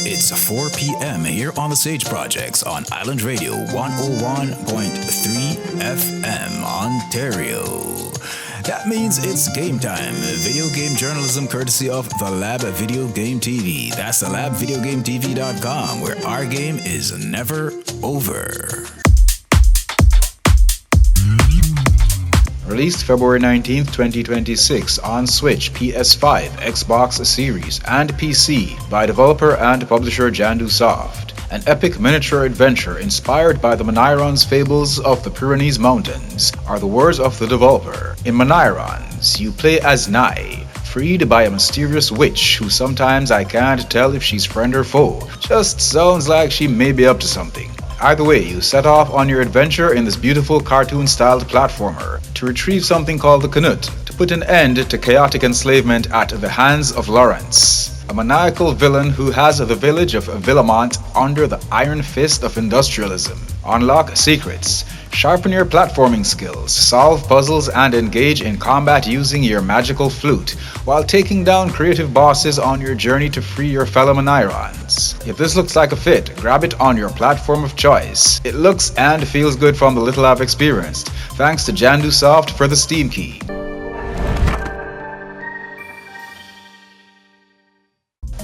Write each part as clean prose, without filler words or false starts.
It's 4 p.m. here on the Sage Projects on Island Radio 101.3 FM, Ontario. That means it's game time. Video game journalism courtesy of The Lab Video Game TV. That's thelabvideogametv.com, where our game is never over. Released February 19th, 2026 on Switch, PS5, Xbox Series, and PC by developer and publisher Jandu Soft. An epic miniature adventure inspired by the Manairons fables of the Pyrenees Mountains are the words of the developer. In Manairons, you play as Nai, freed by a mysterious witch who sometimes I can't tell if she's friend or foe. Just sounds like she may be up to something. Either way, you set off on your adventure in this beautiful cartoon-styled platformer to retrieve something called the Canut, to put an end to chaotic enslavement at the hands of Lawrence, a maniacal villain who has the village of Villamont under the iron fist of industrialism. Unlock secrets, sharpen your platforming skills, solve puzzles, and engage in combat using your magical flute, while taking down creative bosses on your journey to free your fellow Manairons. If this looks like a fit, grab it on your platform of choice. It looks and feels good from the little I've experienced. Thanks to Jandu Soft for the Steam key.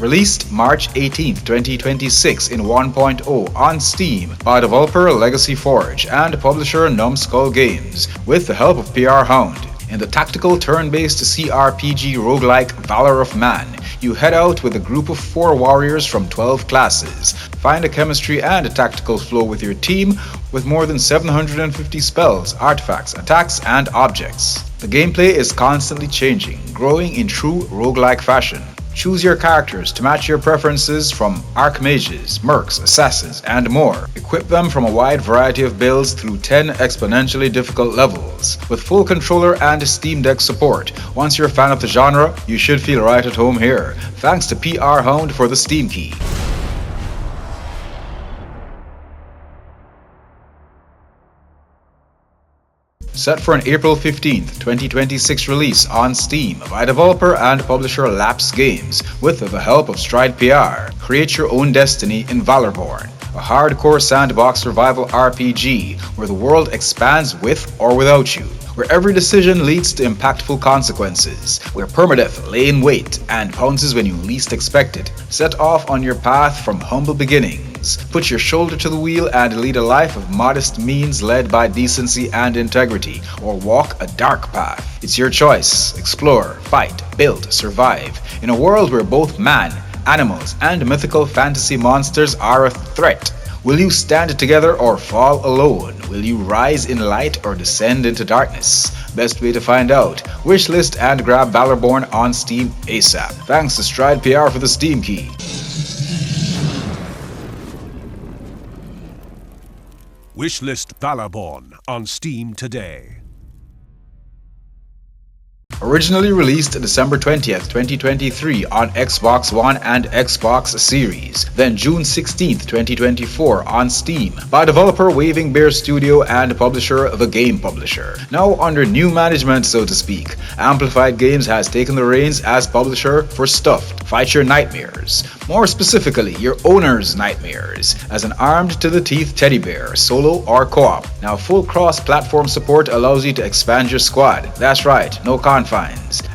Released March 18th, 2026 in 1.0 on Steam by developer Legacy Forge and publisher Numbskull Games with the help of PR Hound. In the tactical turn-based CRPG roguelike Valor of Man, you head out with a group of 4 warriors from 12 classes. Find a chemistry and a tactical flow with your team with more than 750 spells, artifacts, attacks, and objects. The gameplay is constantly changing, growing in true roguelike fashion. Choose your characters to match your preferences from archmages, mercs, assassins, and more. Equip them from a wide variety of builds through 10 exponentially difficult levels. With full controller and Steam Deck support, once you're a fan of the genre, you should feel right at home here. Thanks to PR Hound for the Steam key. Set for an April 15th, 2026 release on Steam by developer and publisher Lapse Games with the help of Stride PR. Create your own destiny in Valorborn, a hardcore sandbox survival RPG where the world expands with or without you, where every decision leads to impactful consequences, where permadeath lay in wait and pounces when you least expect it. Set off on your path from humble beginnings. Put your shoulder to the wheel and lead a life of modest means led by decency and integrity, or walk a dark path. It's your choice. Explore, fight, build, survive. In a world where both man, animals, and mythical fantasy monsters are a threat. Will you stand together or fall alone? Will you rise in light or descend into darkness? Best way to find out. Wishlist and grab Valorborn on Steam ASAP. Thanks to Stride PR for the Steam key. Wishlist Valorborn on Steam today. Originally released December 20th, 2023 on Xbox One and Xbox Series, then June 16th, 2024 on Steam by developer Waving Bear Studio and publisher The Game Publisher. Now under new management, so to speak, Amplified Games has taken the reins as publisher for Stuffed, Fight Your Nightmares. More specifically, your owner's nightmares, as an armed-to-the-teeth teddy bear, solo or co-op. Now full cross-platform support allows you to expand your squad. That's right, no confines.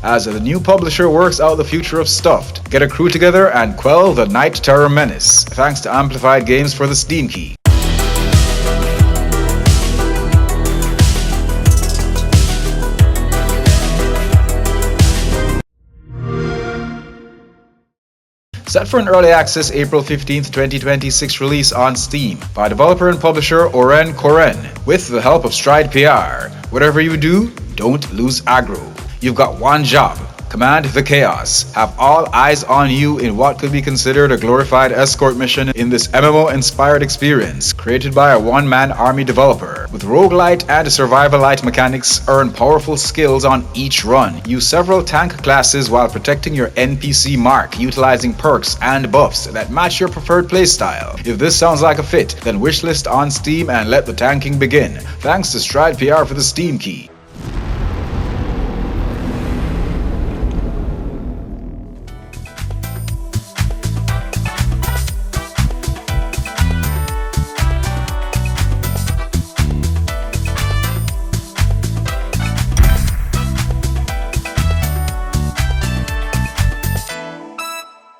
As the new publisher works out the future of Stuffed, get a crew together and quell the Night Terror menace. Thanks to Amplified Games for the Steam key. Set for an early access April 15th, 2026 release on Steam by developer and publisher Oren Koren with the help of Stride PR. Whatever you do, don't lose aggro. You've got one job. Command the chaos. Have all eyes on you in what could be considered a glorified escort mission in this MMO-inspired experience created by a one-man army developer. With roguelite and survivalite mechanics, earn powerful skills on each run. Use several tank classes while protecting your NPC mark, utilizing perks and buffs that match your preferred playstyle. If this sounds like a fit, then wishlist on Steam and let the tanking begin. Thanks to Stride PR for the Steam key.